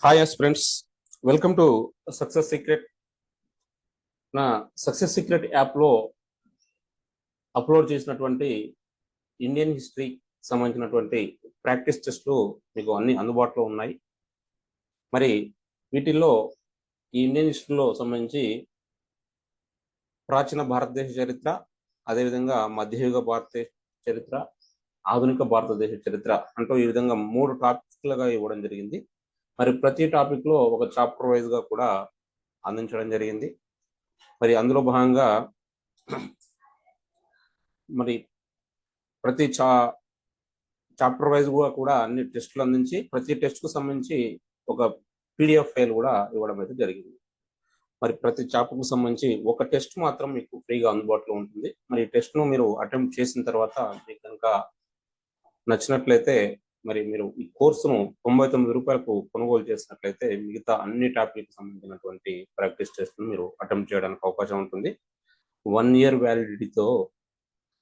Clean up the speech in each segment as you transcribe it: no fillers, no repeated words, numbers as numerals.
Hi friends, welcome to success secret. నా success secret యాప్లో upload చేసినటువంటి ఇండియన్ హిస్టరీ సంబంధించినటువంటి ప్రాక్టీస్ టెస్ట్లు మీకు అన్ని అందుబాటులో ఉన్నాయి. మరి వీటిల్లో ఈ ఇండియన్ హిస్టరీలో సంబంధించి ప్రాచీన భారతదేశ చరిత్ర, అదేవిధంగా మధ్యయుగ భారతదేశ చరిత్ర, ఆధునిక భారతదేశ చరిత్ర అంటూ ఈ విధంగా 3 టాపిక్లుగా ఇవ్వడం జరిగింది. మరి ప్రతి టాపిక్లో ఒక చాప్టర్ వైజ్గా కూడా అందించడం జరిగింది. మరి అందులో భాగంగా మరి ప్రతి చాప్టర్ వైజ్గా కూడా అన్ని టెస్టులు అందించి ప్రతి టెస్ట్కు సంబంధించి ఒక పీడిఎఫ్ ఫైల్ కూడా ఇవ్వడం అయితే జరిగింది. మరి ప్రతి చాప్టర్కు సంబంధించి ఒక టెస్ట్ మాత్రం మీకు ఫ్రీగా అందుబాటులో ఉంటుంది. మరి ఈ టెస్ట్ను మీరు అటెంప్ట్ చేసిన తర్వాత మీకు కనుక నచ్చినట్లయితే మరి మీరు ఈ కోర్సును 99 రూపాయలకు కొనుగోలు చేసినట్లయితే మిగతా అన్ని టాపిక్కి సంబంధించినటువంటి ప్రాక్టీస్ టెస్ట్ను మీరు అటెంప్ట్ చేయడానికి అవకాశం ఉంటుంది. 1 ఇయర్ వ్యాలిడిటీతో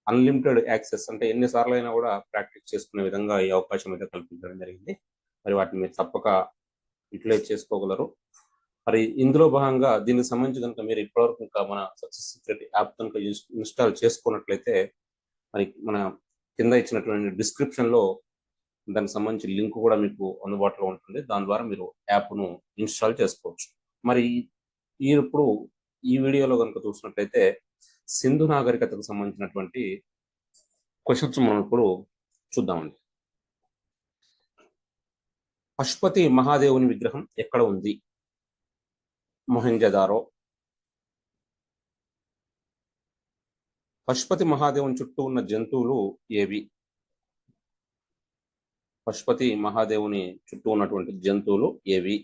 అన్లిమిటెడ్ యాక్సెస్, అంటే ఎన్నిసార్లు అయినా కూడా ప్రాక్టీస్ చేసుకునే విధంగా ఈ అవకాశం అయితే కల్పించడం జరిగింది. మరి వాటిని మీరు తప్పక యూటిలైజ్ చేసుకోగలరు. మరి ఇందులో భాగంగా దీనికి సంబంధించి కనుక మీరు ఇప్పటివరకు ఇంకా మన సక్సెస్ సీక్రెట్ యాప్ కనుక ఇన్స్టాల్ చేసుకున్నట్లయితే మరి మన కింద ఇచ్చినటువంటి డిస్క్రిప్షన్లో దానికి సంబంధించి లింక్ కూడా మీకు అందుబాటులో ఉంటుంది. దాని ద్వారా మీరు యాప్ను ఇన్స్టాల్ చేసుకోవచ్చు. మరి ఇప్పుడు ఈ వీడియోలో కనుక చూసినట్లయితే సింధు నాగరికతకు సంబంధించినటువంటి క్వశ్చన్స్ మనం ఇప్పుడు చూద్దామండి. పశుపతి మహాదేవుని విగ్రహం ఎక్కడ ఉంది? మొహెంజదారో. పశుపతి మహాదేవుని చుట్టూ ఉన్న జంతువులు ఏవి? పశుపతి మహాదేవుని చుట్టూ ఉన్నటువంటి జంతువులు ఏవి?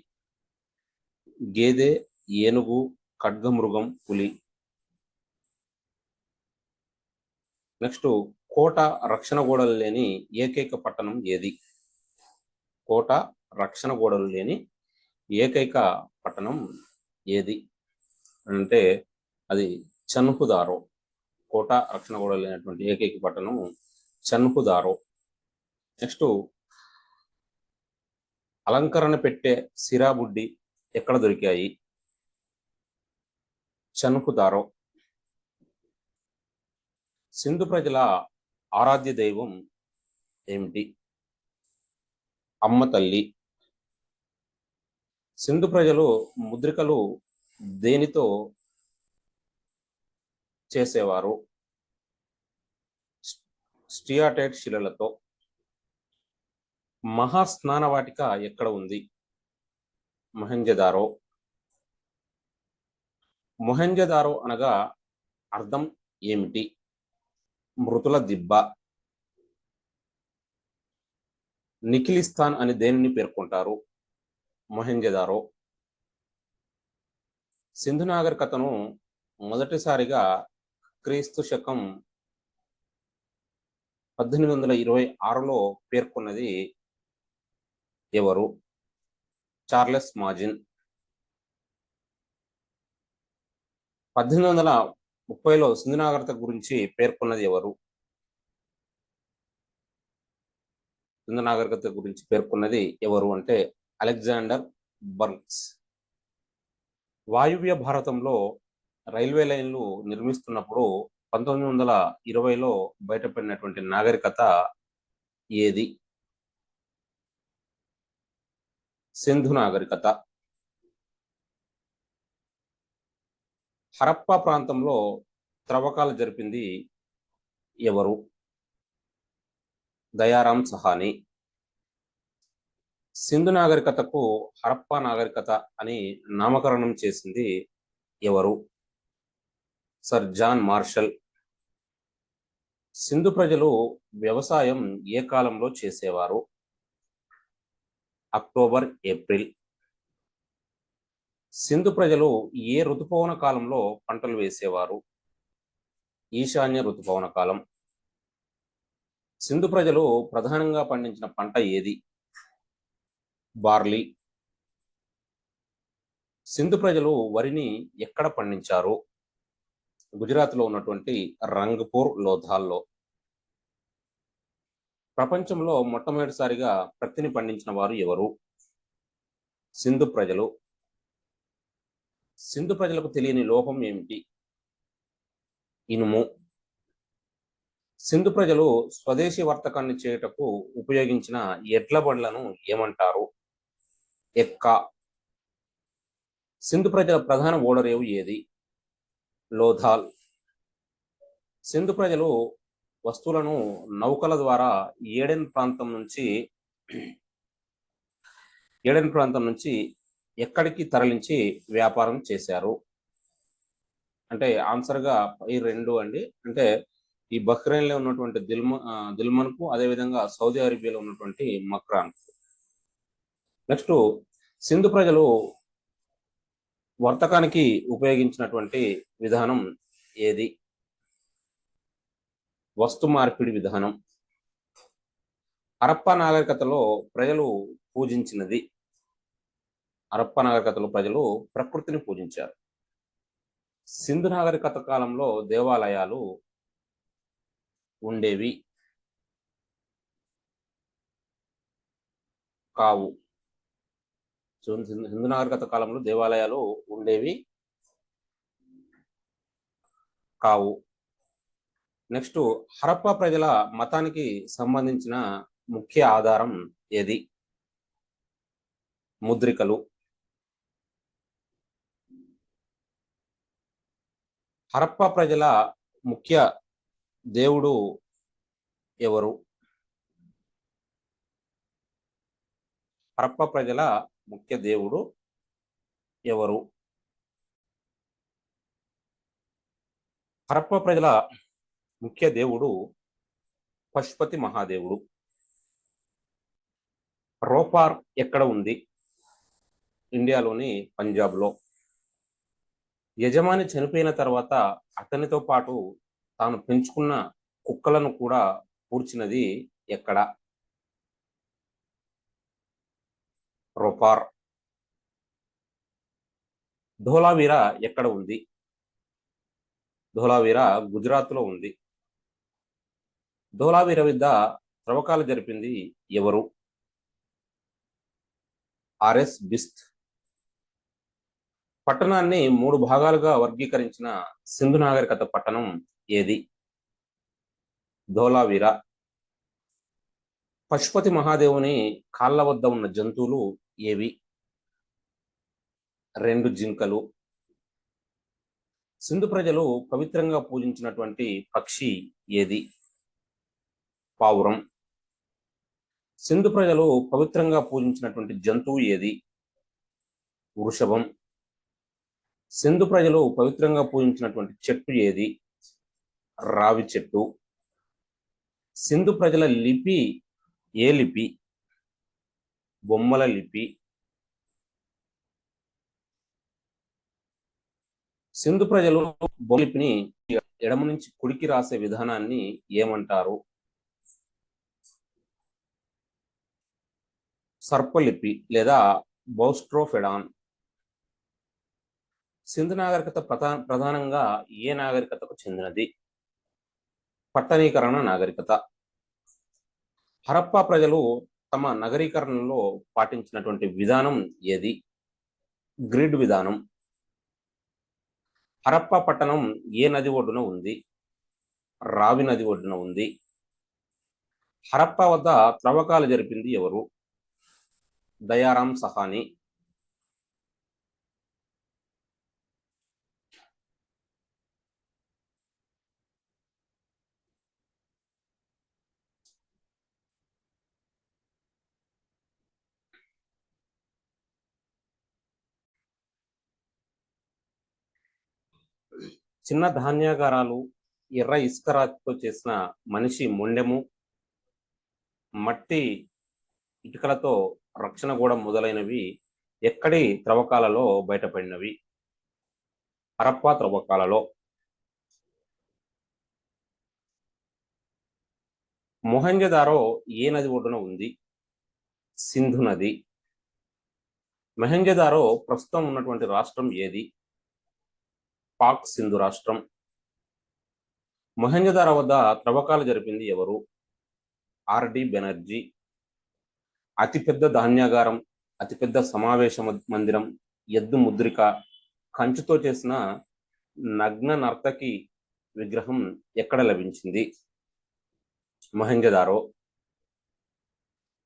గేదె, ఏనుగు, ఖడ్గమృగం, పులి. నెక్స్ట్, కోట రక్షణ గోడలు లేని ఏకైక పట్టణం ఏది? కోట రక్షణ గోడలు లేని ఏకైక పట్టణం ఏది అంటే అది చన్హుదారో. కోట రక్షణ గోడలు లేనటువంటి ఏకైక పట్టణం చన్హుదారో. నెక్స్ట్, అలంకరణ పెట్టే సిరాబుడ్డి ఎక్కడ దొరికాయి? చన్హుదారో. సింధు ప్రజల ఆరాధ్య దైవం ఏమిటి? అమ్మ తల్లి. సింధు ప్రజలు ముద్రికలు దేనితో చేసేవారు? స్టియాటైట్ శిలలతో. మహాస్నానవాటిక ఎక్కడ ఉంది? మొహెంజదారో. మొహెంజదారో అనగా అర్థం ఏమిటి? మృతుల దిబ్బ. నిఖిలిస్తాన్ అని దేనిని పేర్కొంటారు? మొహెంజదారో. సింధు నాగరికతను మొదటిసారిగా క్రీస్తు శకం 1826లో పేర్కొన్నది ఎవరు? Charles Mazzini. 1830లో సింధు నాగరికత గురించి పేర్కొన్నది ఎవరు? సింధు నాగరికత గురించి పేర్కొన్నది ఎవరు అంటే అలెగ్జాండర్ బర్గ్స్. వాయువ్య భారతంలో రైల్వే లైన్లు నిర్మిస్తున్నప్పుడు 1920లో బయటపడినటువంటి నాగరికత ఏది? సింధు నాగరికత. హరప్పా ప్రాంతంలో త్రవ్వకాలు జరిపింది ఎవరు? దయారాం సహాని. సింధు నాగరికతకు హరప్పా నాగరికత అని నామకరణం చేసింది ఎవరు? Sir John martial. సింధు ప్రజలు వ్యవసాయం ఏ కాలంలో చేసేవారు? October, April. సింధు ప్రజలు ఏ ఋతుపవన కాలంలో పంటలు వేసేవారు? ఈశాన్య ఋతుపవన కాలం. సింధు ప్రజలు ప్రధానంగా పండించిన పంట ఏది? బార్లీ. సింధు ప్రజలు వరిని ఎక్కడ పండించారు? గుజరాత్లో ఉన్నటువంటి రంగపూర్, లోథాల్లో. ప్రపంచంలో మొట్టమొదటిసారిగా ప్రత్తిని పండించిన వారు ఎవరు? సింధు ప్రజలు. సింధు ప్రజలకు తెలియని లోహం ఏమిటి? ఇనుము. సింధు ప్రజలు స్వదేశీ వర్తకాన్ని చేయుటకు ఉపయోగించిన ఎడ్ల బండ్లను ఏమంటారు? ఎక్క. సింధు ప్రజల ప్రధాన ఓడరేవు ఏది? లోథాల్. సింధు ప్రజలు వస్తువులను నౌకల ద్వారా ఏడెన్ ప్రాంతం నుంచి ఎక్కడికి తరలించి వ్యాపారం చేశారు? అంటే ఆన్సర్గా ఈ రెండు అండి. అంటే ఈ బహ్రెయిన్లో ఉన్నటువంటి దిల్మన్కు, అదేవిధంగా సౌదీ అరేబియాలో ఉన్నటువంటి మక్రాన్. నెక్స్ట్, సింధు ప్రజలు వర్తకానికి ఉపయోగించినటువంటి విధానం ఏది? వస్తు మార్పిడి విధానం. హరప్పా నాగరికతలో ప్రజలు పూజించినది. హరప్పా నాగరికతలో ప్రజలు ప్రకృతిని పూజించారు. సింధు నాగరికత కాలంలో దేవాలయాలు ఉండేవి కావు. సింధు నాగరికత కాలంలో దేవాలయాలు ఉండేవి కావు. నెక్స్ట్, హరప్పా ప్రజల మతానికి సంబంధించిన ముఖ్య ఆధారం ఏది? ముద్రికలు. హరప్పా ప్రజల ముఖ్య దేవుడు ఎవరు? హరప్పా ప్రజల ముఖ్య దేవుడు ఎవరు? హరప్పా ప్రజల ముఖ్య దేవుడు పశుపతి మహాదేవుడు. రోపార్ ఎక్కడ ఉంది? ఇండియాలోని పంజాబ్లో. యజమాని చనిపోయిన తర్వాత అతనితో పాటు తాను పెంచుకున్న కుక్కలను కూడా పూడ్చినది ఎక్కడ? రోపార్. ధోలావీరా ఎక్కడ ఉంది? ధోలావీరా గుజరాత్లో ఉంది. ధోలావీరా వద్ద త్రవ్వకాలు జరిపింది ఎవరు? ఆర్ఎస్ బిస్త్. పట్టణాన్ని 3 భాగాలుగా వర్గీకరించిన సింధు నాగరికత పట్టణం ఏది? ధోలావీరా. పశుపతి మహాదేవుని కాళ్ళ వద్ద ఉన్న జంతువులు ఏవి? 2 జింకలు. సింధు ప్రజలు పవిత్రంగా పూజించినటువంటి పక్షి ఏది? పావురం. సింధు ప్రజలు పవిత్రంగా పూజించినటువంటి జంతువు ఏది? వృషభం. సింధు ప్రజలు పవిత్రంగా పూజించినటువంటి చెట్టు ఏది? రావి చెట్టు. సింధు ప్రజల లిపి ఏ లిపి? బొమ్మల లిపి. సింధు ప్రజలు బొమ్మల లిపిని ఎడమ నుంచి కుడికి రాసే విధానాన్ని ఏమంటారు? సర్పలిపి లేదా బౌస్ట్రోఫెడాన్. సింధు నాగరికత ప్రధానంగా ఏ నాగరికతకు చెందినది? పట్టణీకరణ నాగరికత. హరప్పా ప్రజలు తమ నగరీకరణలో పాటించినటువంటి విధానం ఏది? గ్రిడ్ విధానం. హరప్పా పట్టణం ఏ నది ఒడ్డున ఉంది? రావి నది ఒడ్డున ఉంది. హరప్పా వద్ద త్రవ్వకాలు జరిపింది ఎవరు? దయారాం సహాని. చిన్న ధాన్యాగారాలు, ఎర్ర ఇసుక రాతితో చేసిన మనిషి మొండెము, మట్టి ఇటుకలతో రక్షణ గోడ మొదలైనవి ఎక్కడి త్రవ్వకాలలో బయటపడినవి? హరప్పా త్రవ్వకాలలో. మొహంజదారో ఏ నది ఒడ్డున ఉంది? సింధు నది. మొహంజదారో ప్రస్తుతం ఉన్నటువంటి రాష్ట్రం ఏది? పాక్ సింధు రాష్ట్రం. మొహంజదారో వద్ద త్రవ్వకాలు జరిపింది ఎవరు? ఆర్డి బెనర్జీ. అతిపెద్ద ధాన్యాగారం అతిపెద్ద సమావేశ మందిరం, ఎద్దు ముద్రిక, కంచుతో చేసిన నగ్న నర్తకి విగ్రహం ఎక్కడ లభించింది? మొహెంజదారో.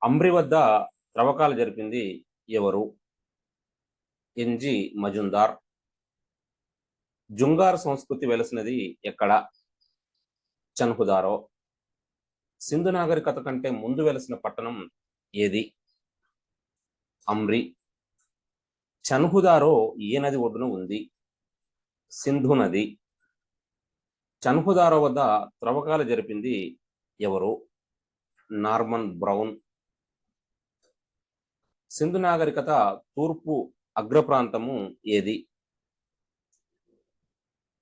అంబ్రి వద్ద త్రవ్వకాలు జరిపింది ఎవరు? ఎన్జి మజుందార్. జుంగార్ సంస్కృతి వెలసినది ఎక్కడ? చన్హుదారో. సింధు నాగరికత కంటే ముందు వెలసిన పట్టణం ఏది? అమ్రి. చన్హుదారో ఏ నది ఒడ్డున ఉంది? సింధు నది. చన్హుదారో వద్ద త్రవ్వకాలు జరిపింది ఎవరు? Norman brown. సింధు నాగరికత తూర్పు అగ్రప్రాంతము ఏది?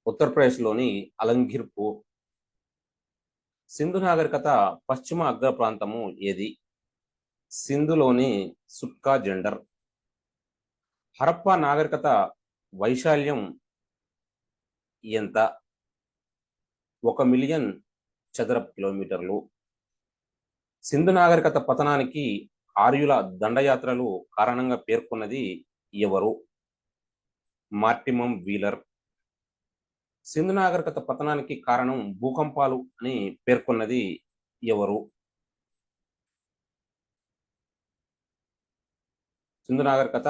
ఉత్తరప్రదేశ్లోని అలంఘిర్పూర్. సింధు నాగరికత పశ్చిమ అగ్రప్రాంతము ఏది? సింధులోని సుట్కా జెండర్. హరప్పా నాగరికత వైశాల్యం ఎంత? 1,000,000 చదరపు కిలోమీటర్లు. సింధు నాగరికత పతనానికి ఆర్యుల దండయాత్రలు కారణంగా పేర్కొన్నది ఎవరు? మార్టిమం వీలర్. సింధు నాగరికత పతనానికి కారణం భూకంపాలు అని పేర్కొన్నది ఎవరు? సింధు నాగరికత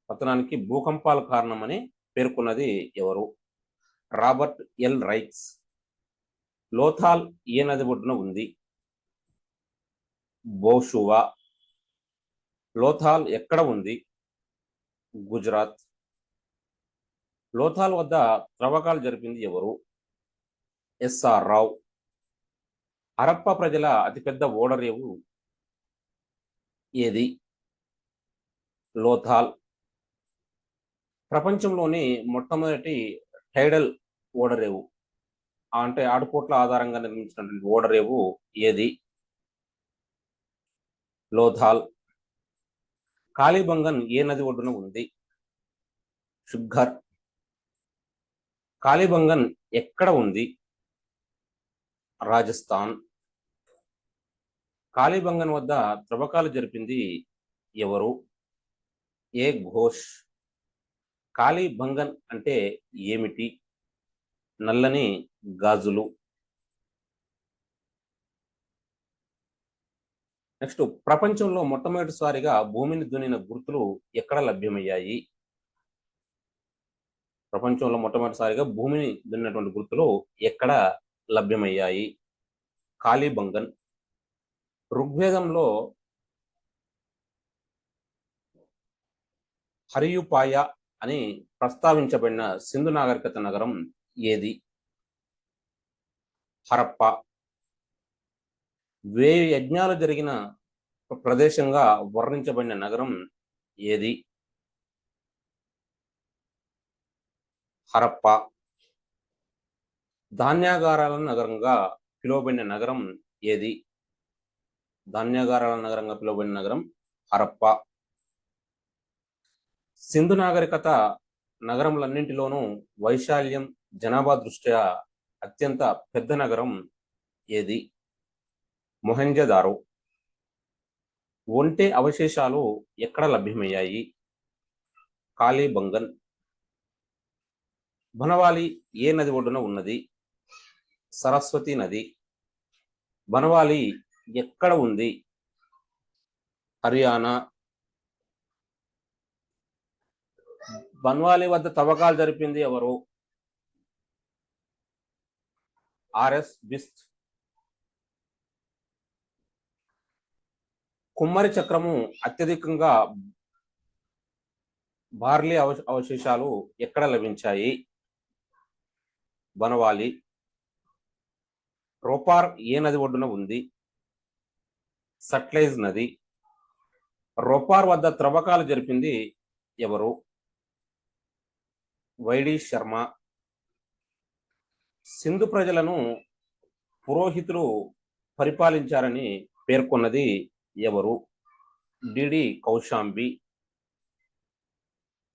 పతనానికి భూకంపాలు కారణమని పేర్కొన్నది ఎవరు? Robert L Raikes. లోథాల్ ఏ నది ఒడ్డున ఉంది? బోషువా. లోథాల్ ఎక్కడ ఉంది? గుజరాత్. లోథాల్ వద్ద త్రవ్వకాలు జరిపింది ఎవరు? ఎస్ఆర్ రావు. హరప్పా ప్రజల అతిపెద్ద ఓడరేవు ఏది? లోథాల్. ప్రపంచంలోని మొట్టమొదటి టైడల్ ఓడరేవు అంటే ఆటుపోట్ల ఆధారంగా నిర్మించినటువంటి ఓడరేవు ఏది? లోథాల్. కాళీబంగన్ ఏ నది ఒడ్డున ఉంది? షుగ్గర్. కాళీబంగన్ ఎక్కడ ఉంది? రాజస్థాన్. కాళీబంగన్ వద్ద త్రవ్వకాలు జరిపింది ఎవరు? ఏ ఘోష్. కాళీబంగన్ అంటే ఏమిటి? నల్లని గాజులు. నెక్స్ట్, ప్రపంచంలో మొట్టమొదటిసారిగా భూమిని దున్నిన గుర్తులు ఎక్కడ లభ్యమయ్యాయి? ప్రపంచంలో మొట్టమొదటిసారిగా భూమిని దున్నినటువంటి గుర్తులు ఎక్కడ లభ్యమయ్యాయి? కాళీబంగన్. ఋగ్వేదంలో హరియుపాయ అని ప్రస్తావించబడిన సింధు నాగరికత నగరం ఏది? హరప్పా. 1000 యజ్ఞాలు జరిగిన ప్రదేశంగా వర్ణించబడిన నగరం ఏది? హరప్పా. ధాన్యాగారాల నగరంగా పిలువబడిన నగరం ఏది? ధాన్యాగారాల నగరంగా పిలువబడిన నగరం హరప్పా. సింధు నాగరికత నగరములన్నింటిలోనూ వైశాల్యం, జనాభా దృష్ట్యా అత్యంత పెద్ద నగరం ఏది? మొహెంజదారో. ఒంటె అవశేషాలు ఎక్కడ లభ్యమయ్యాయి? కాళీబంగన్. బనవాలి ఏ నది ఒడ్డున ఉన్నది? సరస్వతి నది. బనవాలి ఎక్కడ ఉంది? హర్యానా. బన్వాలి వద్ద తవ్వకాలు జరిపింది ఎవరు? ఆర్ఎస్ బిస్త్. కుమ్మరి చక్రము అత్యధికంగా బార్లీ అవశేషాలు ఎక్కడ లభించాయి? బనవాలి. రోపార్ ఏ నది ఒడ్డున ఉంది? సట్లెజ్ నది. రోపార్ వద్ద త్రవ్వకాలు జరిపింది ఎవరు? వైడి శర్మ. సింధు ప్రజలను పురోహితులు పరిపాలించారని పేర్కొన్నది ఎవరు? డిడి కౌశాంబి.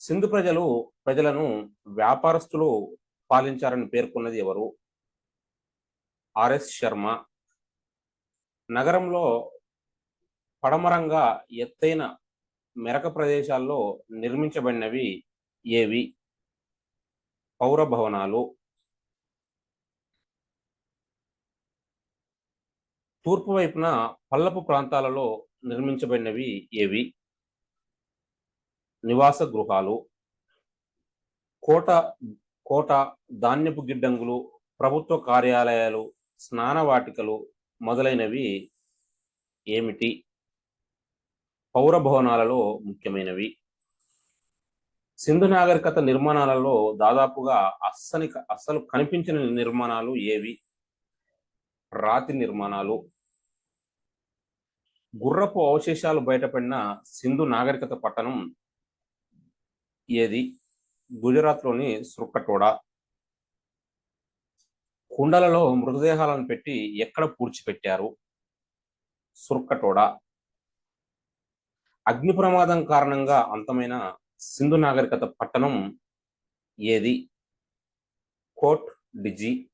సింధు ప్రజలను వ్యాపారస్తులు పాలించారని పేర్కొన్నది ఎవరు? ఆర్ఎస్ శర్మ. నగరంలో పడమరంగా ఎత్తైన మెరక ప్రదేశాల్లో నిర్మించబడినవి ఏవి? పౌర భవనాలు. తూర్పు వైపున పల్లపు ప్రాంతాలలో నిర్మించబడినవి ఏవి? నివాస గృహాలు. కోట కోట ధాన్యపు గిడ్డంగులు, ప్రభుత్వ కార్యాలయాలు, స్నాన వాటికలు మొదలైనవి ఏమిటి? పౌర భవనాలలో ముఖ్యమైనవి. సింధు నాగరికత నిర్మాణాలలో దాదాపుగా అస్సలు కనిపించిన నిర్మాణాలు ఏవి? రాతి నిర్మాణాలు. గుర్రపు అవశేషాలు బయటపడిన సింధు నాగరికత పట్టణం ఏది? గుజరాత్లోని సుర్కటోడా. కుండలలో మృతదేహాలను పెట్టి ఎక్కడ పూడ్చిపెట్టారు? సుర్కటోడా. అగ్ని ప్రమాదం కారణంగా అంతమైన సింధు నాగరికత పట్టణం ఏది? కోట్ డిజి.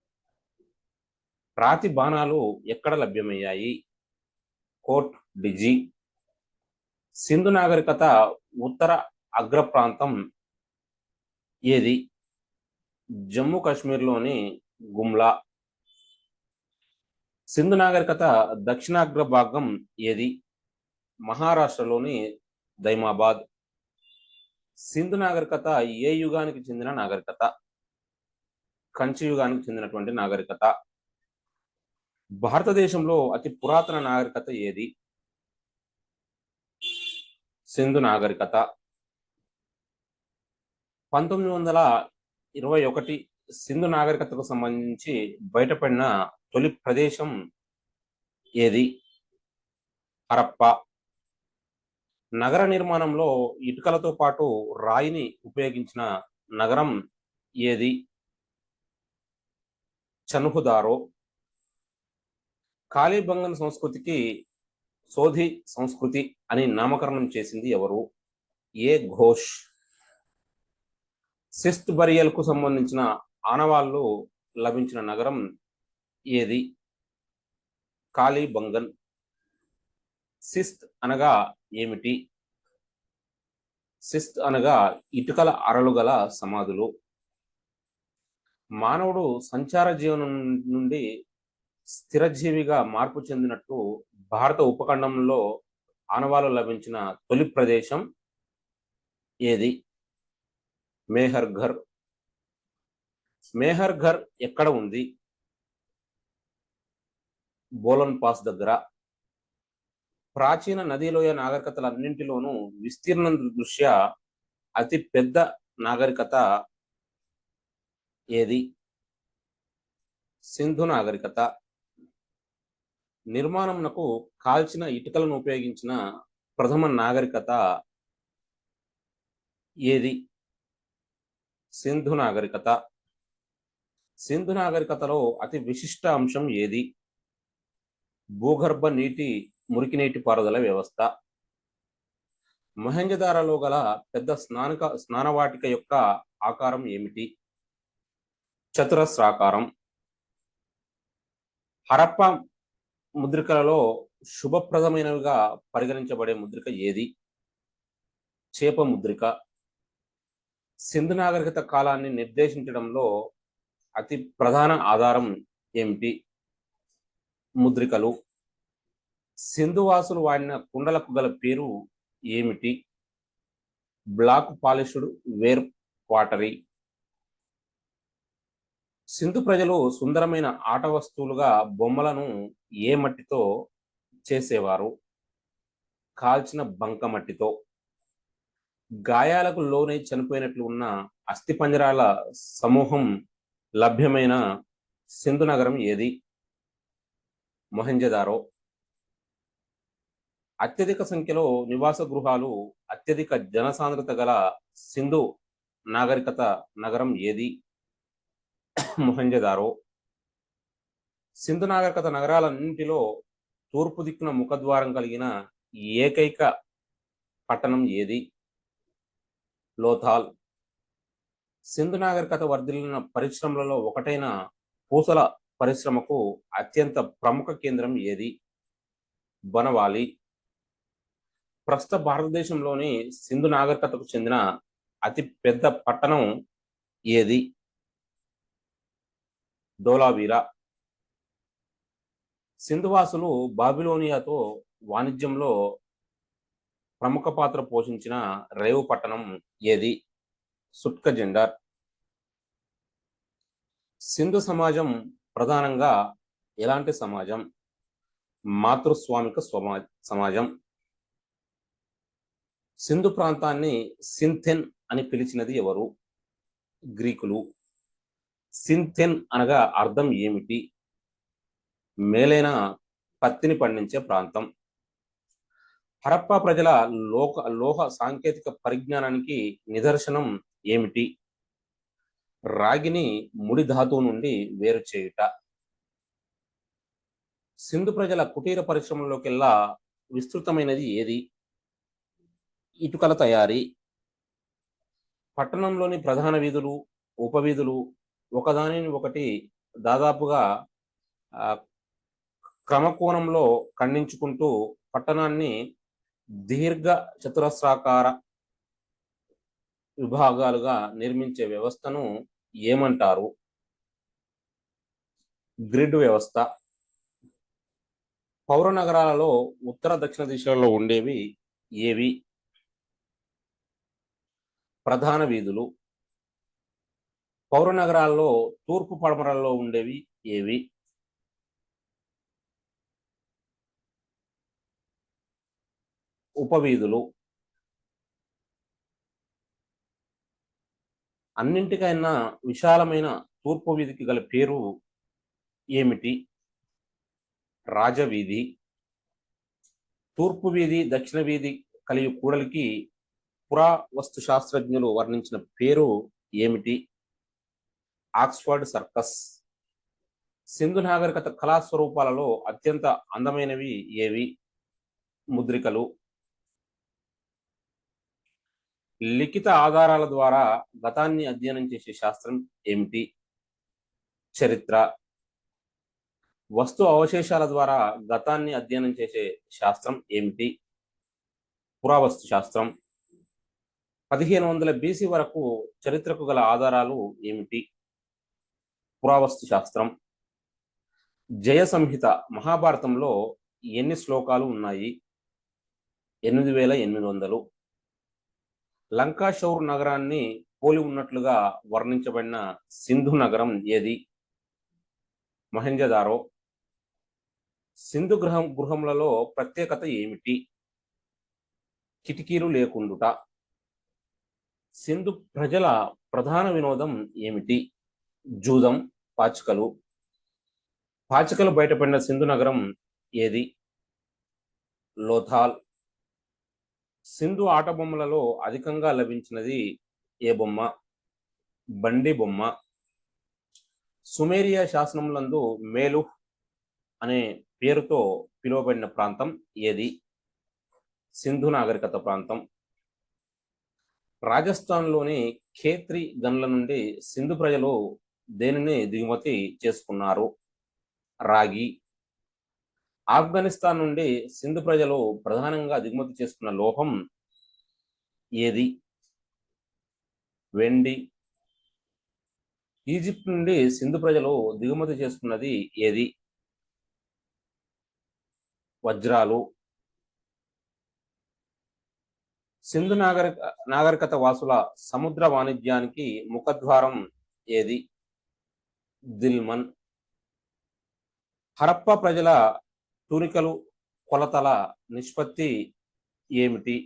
రాతి బాణాలు ఎక్కడ లభ్యమయ్యాయి? కోట్ డిజి. సింధు నాగరికత ఉత్తర అగ్ర ప్రాంతం ఏది? జమ్మూ కాశ్మీర్లోని గుమ్లా. సింధు నాగరికత దక్షిణాగ్ర భాగం ఏది? మహారాష్ట్రలోని దైమాబాద్. సింధు నాగరికత ఏ యుగానికి చెందిన నాగరికత? కంచి యుగానికి చెందినటువంటి నాగరికత. భారతదేశంలో అతి పురాతన నాగరికత ఏది? సింధు నాగరికత. 1921 సింధు నాగరికతకు సంబంధించి బయటపడిన తొలి ప్రదేశం ఏది? హరప్ప. నగర నిర్మాణంలో ఇటుకలతో పాటు రాయిని ఉపయోగించిన నగరం ఏది? చన్హుదారో. కాళీబంగన్ సంస్కృతికి సోధి సంస్కృతి అని నామకరణం చేసింది ఎవరు? ఏ ఘోష్. సిస్త్ బరియల్ కు సంబంధించిన ఆనవాళ్లు లభించిన నగరం ఏది? కాళీబంగన్. సిస్త్ అనగా ఏమిటి? సిస్త్ అనగా ఇటుకల అరలు గల సమాధులు. మానవుడు సంచార జీవనం నుండి స్థిరజీవిగా మార్పు చెందినట్టు భారత ఉపఖండంలో ఆనవాళ్లు లభించిన తొలి ప్రదేశం ఏది? మేహర్ఘర్. మేహర్ఘర్ ఎక్కడ ఉంది? బోలన్ పాస్ దగ్గర. ప్రాచీన నదీలోయ నాగరికతలన్నింటిలోనూ విస్తీర్ణం దృష్ట్యా అతి పెద్ద నాగరికత ఏది? సింధు నాగరికత. నిర్మాణమునకు కాల్చిన ఇటుకలను ఉపయోగించిన ప్రథమ నాగరికత ఏది? సింధు నాగరికత. సింధు నాగరికతలో అతి విశిష్ట అంశం ఏది? భూగర్భ మురికి నీటి పారుదల వ్యవస్థ. మొహంజదారోలో గల పెద్ద స్నానవాటిక యొక్క ఆకారం ఏమిటి? చతురస్రాకారం. హరప్ప ముద్రికలలో శుభప్రదమైనవిగా పరిగణించబడే ముద్రిక ఏది? చేప ముద్రిక. సింధు నాగరికత కాలాన్ని నిర్దేశించడంలో అతి ప్రధాన ఆధారం ఏమిటి? ముద్రికలు. సింధువాసులు వాడిన కుండలకు గల పేరు ఏమిటి? Black polished ware pottery. Sindhu ప్రజలు సుందరమైన ఆట వస్తువులుగా బొమ్మలను ఏ మట్టితో చేసేవారు? కాల్చిన బంకమట్టితో. గాయాలకు లోనై చనిపోయినట్లు ఉన్న అస్థిపంజరాల సమూహం లభ్యమైన సింధు నగరం ఏది? మొహంజదారో. అత్యధిక సంఖ్యలో నివాస గృహాలు, అత్యధిక జనసాంద్రత గల సింధు నాగరికత నగరం ఏది? మొహంజదారో. సింధు నాగరికత నగరాలన్నింటిలో తూర్పు దిక్కున ముఖద్వారం కలిగిన ఏకైక పట్టణం ఏది? లోథాల్. సింధు నాగరికత వర్ధిల్లిన పరిశ్రమలలో ఒకటైన పూసల పరిశ్రమకు అత్యంత ప్రముఖ కేంద్రం ఏది? బనవాలి. ప్రస్తుత భారతదేశంలోని సింధు నాగరికతకు చెందిన అతి పెద్ద పట్టణం ఏది? ధోలావీరా. సింధువాసులు బాబిలోనియాతో వాణిజ్యంలో ప్రముఖ పాత్ర పోషించిన రేవు పట్టణం ఏది? సుట్కజెండర్. సింధు సమాజం ప్రధానంగా ఎలాంటి సమాజం? మాతృస్వామిక సమాజం. సింధు ప్రాంతాన్ని సింథెన్ అని పిలిచినది ఎవరు? గ్రీకులు. సింథెన్ అనగా అర్థం ఏమిటి? మేలైన పత్తిని పండించే ప్రాంతం. హరప్పా ప్రజల లోహ సాంకేతిక పరిజ్ఞానానికి నిదర్శనం ఏమిటి? రాగిని ముడి ధాతువు నుండి వేరు చేయుట. సింధు ప్రజల కుటీర పరిశ్రమలోకెల్లా విస్తృతమైనది ఏది? ఇటుకల తయారీ. పట్టణంలోని ప్రధాన వీధులు, ఉపవీధులు ఒకదానిని ఒకటి దాదాపుగా క్రమకోణంలో ఖండించుకుంటూ పట్టణాన్ని దీర్ఘ చతురస్రాకార విభాగాలుగా నిర్మించే వ్యవస్థను ఏమంటారు? గ్రిడ్ వ్యవస్థ. పౌర నగరాలలో ఉత్తర దక్షిణ దిశలలో ఉండేవి ఏవి? ప్రధాన వీధులు. పౌర నగరాల్లో తూర్పు పడమరల్లో ఉండేవి ఏవి? ఉపవీధులు. అన్నింటికైనా విశాలమైన తూర్పు వీధికి గల పేరు ఏమిటి? రాజవీధి. తూర్పు వీధి, దక్షిణ వీధి కలిగి కూడలికి పురావస్తు శాస్త్రజ్ఞులు వర్ణించిన పేరు ఏమిటి? Oxford circus. సింధు నాగరికత కళాస్వరూపాలలో అత్యంత అందమైనవి ఏవి? ముద్రికలు. లిఖిత ఆధారాల ద్వారా గతాన్ని అధ్యయనం చేసే శాస్త్రం ఏమిటి? చరిత్ర. వస్తు అవశేషాల ద్వారా గతాన్ని అధ్యయనం చేసే శాస్త్రం ఏమిటి? పురావస్తు శాస్త్రం. 1500 BC వరకు చరిత్రకు గల ఆధారాలు ఏమిటి? పురావస్తు శాస్త్రం. జయ సంహిత మహాభారతంలో ఎన్ని శ్లోకాలు ఉన్నాయి? 8800. లంకాషౌర్ నగరాన్ని పోలి ఉన్నట్లుగా వర్ణించబడిన సింధు నగరం ఏది? మొహెంజదారో. సింధు గృహములలో ప్రత్యేకత ఏమిటి? కిటికీలు లేకుండుట. సింధు ప్రజల ప్రధాన వినోదం ఏమిటి? జూదం, పాచికలు. పాచికలు బయటపడిన సింధు నగరం ఏది? లోథాల్. సింధు ఆట బొమ్మలలో అధికంగా లభించినది ఏ బొమ్మ? బండి బొమ్మ. సుమేరియా శాసనములందు మేలుహ్ అనే పేరుతో పిలువబడిన ప్రాంతం ఏది? సింధు నాగరికత ప్రాంతం. రాజస్థాన్లోని ఖేత్రి గన్ల నుండి సింధు ప్రజలు దేనిని దిగుమతి చేసుకున్నారు? రాగి. ఆఫ్ఘనిస్తాన్ నుండి సింధు ప్రజలు ప్రధానంగా దిగుమతి చేసుకున్న లోహం ఏది? వెండి. ఈజిప్ట్ నుండి సింధు ప్రజలు దిగుమతి చేసుకున్నది ఏది? వజ్రాలు. సింధు నాగరికత వాసుల సముద్ర వాణిజ్యానికి ముఖద్వారం ఏది? దిల్మన్. హరప్పా ప్రజల తూనికలు కొలతల నిష్పత్తి ఏమిటి?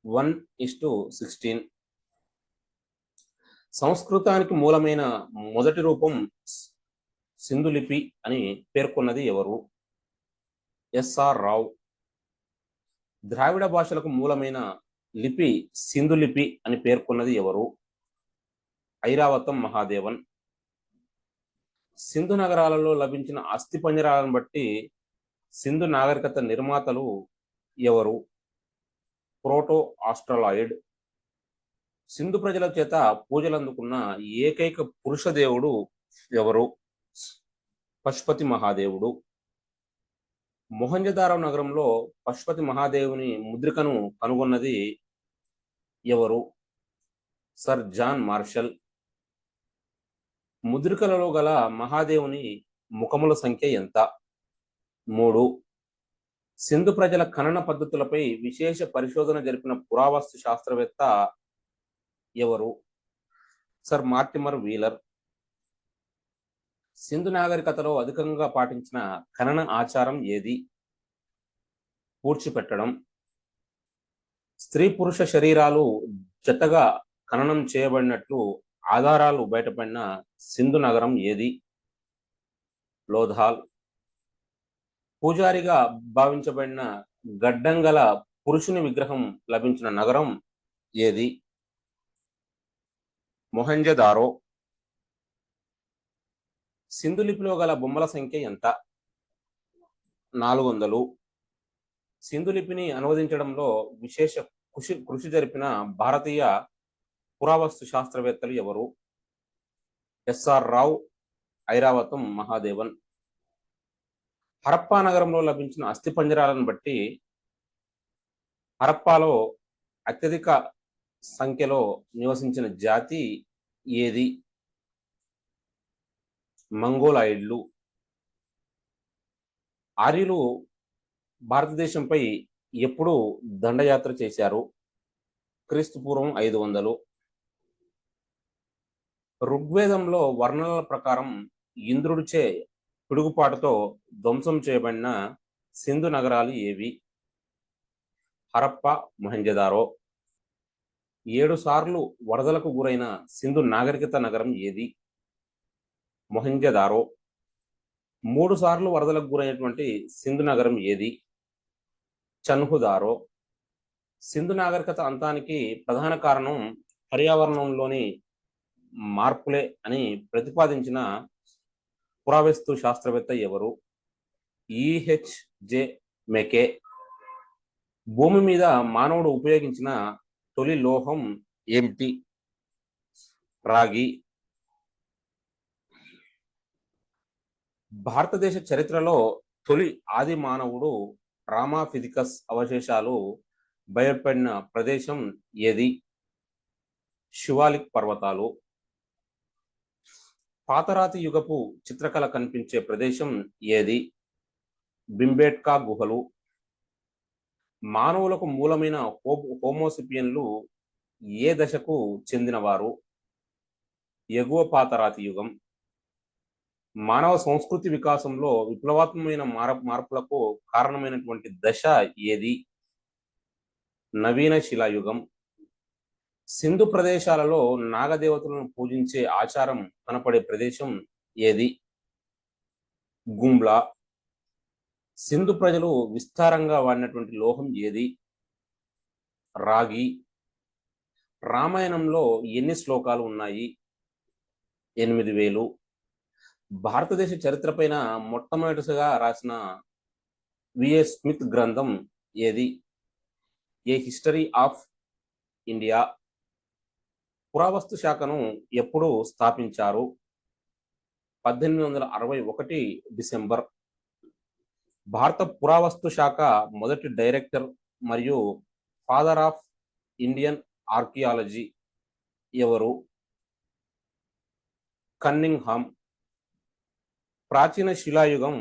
1:16. సంస్కృతానికి మూలమైన మొదటి రూపం సింధు లిపి అని పేర్కొన్నది ఎవరు? ఎస్ఆర్ రావ్. ద్రావిడ భాషలకు మూలమైన లిపి సింధు లిపి అని పేర్కొన్నది ఎవరు? ఐరావతం మహాదేవన్. సింధు నగరాలలో లభించిన అస్థి పంజరాలను బట్టి సింధు నాగరికత నిర్మాతలు ఎవరు? Proto Australoid. సింధు ప్రజల చేత పూజలు అందుకున్న ఏకైక పురుష దేవుడు ఎవరు? పశుపతి మహాదేవుడు. మొహంజదారో నగరంలో పశుపతి మహాదేవుని ముద్రికను కనుగొన్నది ఎవరు? Sir John martial. ముద్రికలలో గల మహాదేవుని ముఖముల సంఖ్య ఎంత? 3. సింధు ప్రజల ఖనన పద్ధతులపై విశేష పరిశోధన జరిపిన పురావస్తు శాస్త్రవేత్త ఎవరు? Sir Mortimer Wheeler. సింధు నాగరికతలో అధికంగా పాటించిన ఖనన ఆచారం ఏది? పూడ్చిపెట్టడం. స్త్రీ పురుష శరీరాలు జతగా ఖననం చేయబడినట్లు ఆధారాలు బయటపడిన సింధు నగరం ఏది? లోథాల్. పూజారిగా భావించబడిన గడ్డంగల పురుషుని విగ్రహం లభించిన నగరం ఏది? మొహంజదారో. సింధు లిపిలో గల బొమ్మల సంఖ్య ఎంత? 400. సింధు లిపిని అనువదించడంలో విశేష కృషి జరిపిన భారతీయ పురావస్తు శాస్త్రవేత్తలు ఎవరు? ఎస్ఆర్ రావు, ఐరావతం మహాదేవన్. హరప్పా నగరంలో లభించిన అస్థిపంజరాలను బట్టి హరప్పాలో అత్యధిక సంఖ్యలో నివసించిన జాతి ఏది? మంగోలాయిడ్లు. ఆర్యులు భారతదేశంపై ఎప్పుడు దండయాత్ర చేశారు? క్రీస్తు పూర్వం 500. ఋగ్వేదంలో వర్ణనల ప్రకారం ఇంద్రుడిచే పిడుగుపాటుతో ధ్వంసం చేయబడిన సింధు నగరాలు ఏవి? హరప్ప, మొహంజదారో. 7 సార్లు వరదలకు గురైన సింధు నాగరికత నగరం ఏది? మొహంజదారో. 3 సార్లు వరదలకు గురైనటువంటి సింధు నగరం ఏది? చన్హుదారో. సింధు నాగరికత అంతానికి ప్రధాన కారణం పర్యావరణంలోని మార్పులే అని ప్రతిపాదించిన పురావస్తు శాస్త్రవేత్త ఎవరు? ఈహెచ్జే మెకే. భూమి మీద మానవుడు ఉపయోగించిన తొలి లోహం ఏమిటి? రాగి. భారతదేశ చరిత్రలో తొలి ఆది మానవుడు రామాఫిజికస్ అవశేషాలు బయటపడిన ప్రదేశం ఏది? శివాలిక్ పర్వతాలు. పాతరాతి యుగపు చిత్రకళ కనిపించే ప్రదేశం ఏది? బింబేట్కా గుహలు. మానవులకు మూలమైన హోమోసిపియన్లు ఏ దశకు చెందినవారు? ఎగువ పాతరాతి యుగం. మానవ సంస్కృతి వికాసంలో విప్లవాత్మకమైన మార్పులకు కారణమైనటువంటి దశ ఏది? నవీన శిలాయుగం. సింధు ప్రదేశాలలో నాగదేవతలను పూజించే ఆచారం కనపడే ప్రదేశం ఏది? గుంబ్లా. సింధు ప్రజలు విస్తారంగా వాడినటువంటి లోహం ఏది? రాగి. రామాయణంలో ఎన్ని శ్లోకాలు ఉన్నాయి? 8000. భారతదేశ చరిత్ర పైన మొట్టమొదటిగా రాసిన విఎస్ స్మిత్ గ్రంథం ఏది? ఏ హిస్టరీ ఆఫ్ ఇండియా. పురావస్తు శాఖను ఎప్పుడు స్థాపించారు? 1861 డిసెంబర్. భారత పురావస్తు శాఖ మొదటి డైరెక్టర్ మరియు ఫాదర్ ఆఫ్ ఇండియన్ ఆర్కియాలజీ ఎవరు? కన్నింగ్హామ్. ప్రాచీన శిలాయుగం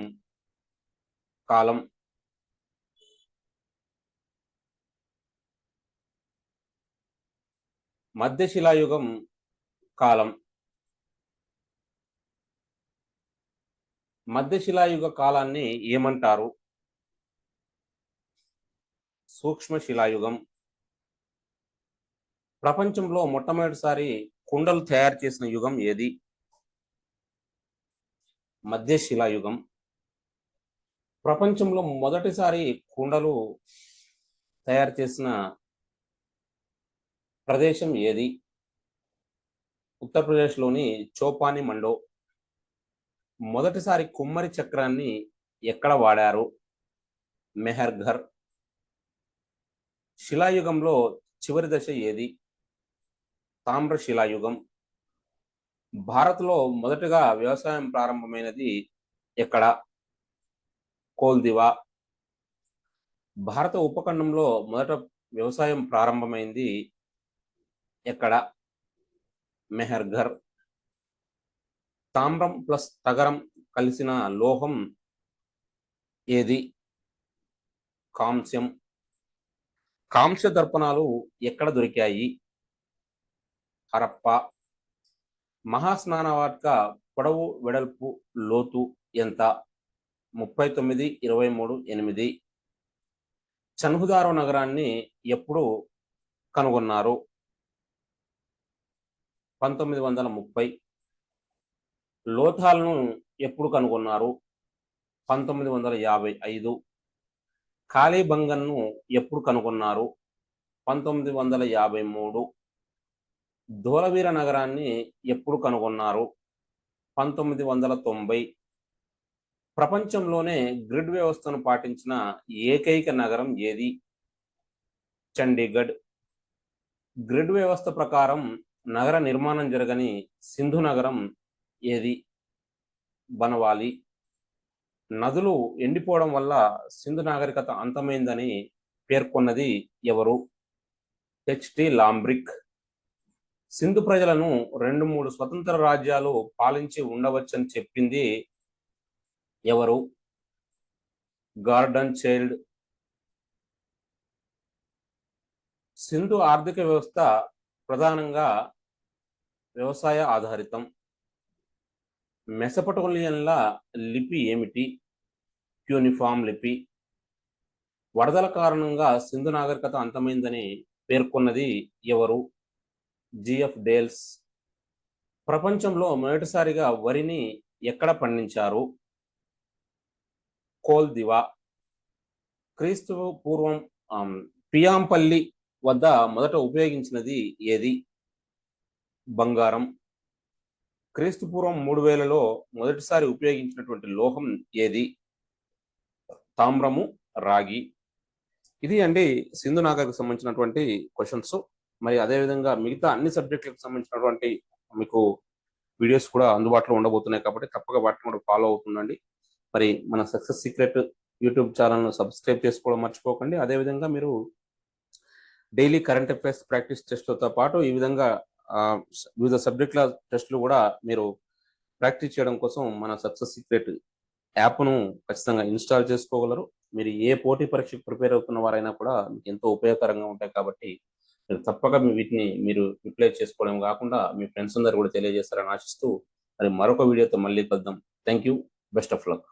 కాలం. మధ్యశిలాయుగం కాలం. మధ్యశిలాయుగ కాలాన్ని ఏమంటారు? సూక్ష్మ శిలాయుగం. ప్రపంచంలో మొట్టమొదటిసారి కుండలు తయారు చేసిన యుగం ఏది? మధ్యశిలాయుగం. ప్రపంచంలో మొదటిసారి కుండలు తయారు చేసిన ప్రదేశం ఏది? ఉత్తరప్రదేశ్లోని చోపాని మండో. మొదటిసారి కుమ్మరి చక్రాన్ని ఎక్కడ వాడారు? మెహర్ఘర్. శిలాయుగంలో చివరి దశ ఏది? తామ్ర శిలాయుగం. భారత్లో మొదటగా వ్యవసాయం ప్రారంభమైనది ఎక్కడ? కోల్దివా. భారత ఉపఖండంలో మొదట వ్యవసాయం ప్రారంభమైంది ఎక్కడ? మెహర్ఘర్. తామ్రం ప్లస్ తగరం కలిసిన లోహం ఏది? కాంస్యం. కాంస్య దర్పణాలు ఎక్కడ దొరికాయి? హరప్ప. మహాస్నానవాటిక పొడవు, వెడల్పు, లోతు ఎంత? 39, 23, 8. చన్హుదారో నగరాన్ని ఎప్పుడు కనుగొన్నారు? 1930. లోథాలను ఎప్పుడు కనుగొన్నారు? 1955. కాళీబంగన్ను ఎప్పుడు కనుగొన్నారు? 1953. ధోలవీర నగరాన్ని ఎప్పుడు కనుగొన్నారు? 1990. ప్రపంచంలోనే గ్రిడ్ వ్యవస్థను పాటించిన ఏకైక నగరం ఏది? చండీగఢ్. గ్రిడ్ వ్యవస్థ ప్రకారం నగర నిర్మాణం జరగని సింధు నగరం ఏది? బనవాలి. నదులు ఎండిపోవడం వల్ల సింధు నాగరికత అంతమైందని పేర్కొన్నది ఎవరు? హెచ్టి లాంబ్రిక్. సింధు ప్రజలను 2-3 స్వతంత్ర రాజ్యాలు పాలించి ఉండవచ్చని చెప్పింది ఎవరు? Garden child. సింధు ఆర్థిక వ్యవస్థ ప్రధానంగా వ్యవసాయ ఆధారితం. మెసపటోలియన్ల లిపి ఏమిటి? క్యూనిఫామ్ లిపి. వరదల కారణంగా సింధు నాగరికత అంతమైందని పేర్కొన్నది ఎవరు? GF Dale's. ప్రపంచంలో మొదటిసారిగా వరిని ఎక్కడ పండించారు? కోల్దివా. క్రీస్తు పూర్వం పియాంపల్లి వద్ద మొదట ఉపయోగించినది ఏది? బంగారం. క్రీస్తు పూర్వం 3000లో మొదటిసారి ఉపయోగించినటువంటి లోహం ఏది? తామ్రము, రాగి. ఇది అండి సింధు నాగరికతకు సంబంధించినటువంటి క్వశ్చన్స్. మరి అదేవిధంగా మిగతా అన్ని సబ్జెక్టులకు సంబంధించినటువంటి మీకు వీడియోస్ కూడా అందుబాటులో ఉండబోతున్నాయి కాబట్టి తప్పక వాటిని కూడా ఫాలో అవుతుండండి. మరి మన సక్సెస్ సీక్రెట్ యూట్యూబ్ ఛానల్ను సబ్స్క్రైబ్ చేసుకోవడం మర్చిపోకండి. అదేవిధంగా మీరు డైలీ కరెంట్ అఫైర్స్ ప్రాక్టీస్ టెస్ట్లతో పాటు ఈ విధంగా వివిధ సబ్జెక్టుల టెస్టులు కూడా మీరు ప్రాక్టీస్ చేయడం కోసం మన సక్సెస్ సీక్రెట్ యాప్ను ఖచ్చితంగా ఇన్స్టాల్ చేసుకోగలరు. మీరు ఏ పోటీ పరీక్షకు ప్రిపేర్ అవుతున్న వారైనా కూడా మీకు ఎంతో ఉపయోగకరంగా ఉంటాయి కాబట్టి మీరు తప్పక వీటిని మీరు రిప్లై చేసుకోవడం కాకుండా మీ ఫ్రెండ్స్ అందరూ కూడా తెలియజేస్తారని ఆశిస్తూ మరి మరొక వీడియోతో మళ్ళీ కలుద్దాం. Thank you. Best of luck.